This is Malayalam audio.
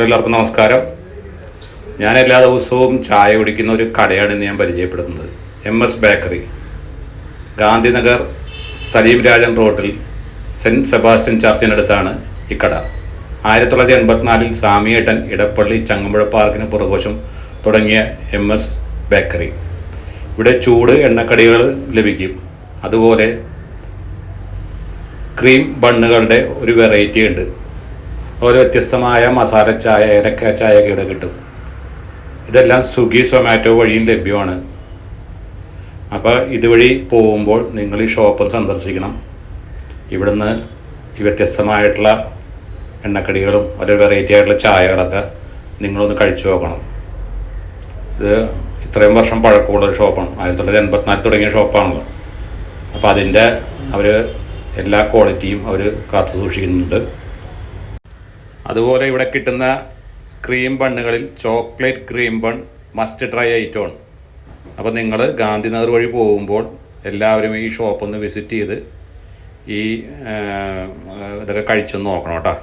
എല്ലാവർക്കും നമസ്കാരം. ഞാൻ എല്ലാ ദിവസവും ചായ കുടിക്കുന്ന ഒരു കടയാണ് ഇന്ന് ഞാൻ പരിചയപ്പെടുത്തുന്നത്. MS ബേക്കറി, ഗാന്ധിനഗർ സലീം രാജൻ റോഡിൽ സെൻറ്റ് സെബാസ്റ്റ്യൻ ചർച്ചിനടുത്താണ് ഈ കട. 1984 സാമിയേട്ടൻ ഇടപ്പള്ളി ചങ്ങമ്പുഴ പാർക്കിന് പുറകുവശം തുടങ്ങിയ MS ബേക്കറി. ഇവിടെ ചൂട് എണ്ണക്കടികൾ ലഭിക്കും. അതുപോലെ ക്രീം ബണ്ണുകളുടെ ഒരു വെറൈറ്റി ഉണ്ട്. ഓരോ വ്യത്യസ്തമായ മസാല ചായ, ഏലക്ക ചായ ഒക്കെ ഇവിടെ കിട്ടും. ഇതെല്ലാം സ്വിഗ്ഗി, സൊമാറ്റോ വഴിയും ലഭ്യമാണ്. അപ്പോൾ ഇതുവഴി പോകുമ്പോൾ നിങ്ങൾ ഈ ഷോപ്പ് സന്ദർശിക്കണം. ഇവിടുന്ന് ഈ വ്യത്യസ്തമായിട്ടുള്ള എണ്ണക്കടികളും ഒരു വെറൈറ്റി ആയിട്ടുള്ള ചായകളൊക്കെ നിങ്ങളൊന്ന് കഴിച്ചു നോക്കണം. ഇത് ഇത്രയും വർഷം പഴക്കമുള്ള ഒരു ഷോപ്പാണ്. 1984 തുടങ്ങിയ ഷോപ്പാണല്ലോ. അപ്പോൾ അതിൻ്റെ അവർ എല്ലാ ക്വാളിറ്റിയും അവർ കാത്തു സൂക്ഷിക്കുന്നുണ്ട്. അതുപോലെ ഇവിടെ കിട്ടുന്ന ക്രീം ബണ്ണുകളിൽ chocolate cream bun must try ഐറ്റമാണ്. അപ്പോൾ നിങ്ങൾ ഗാന്ധിനഗർ വഴി പോകുമ്പോൾ എല്ലാവരും ഈ ഷോപ്പൊന്ന് വിസിറ്റ് ചെയ്ത് ഈ ഇതൊക്കെ കഴിച്ചൊന്ന് നോക്കണം കേട്ടോ.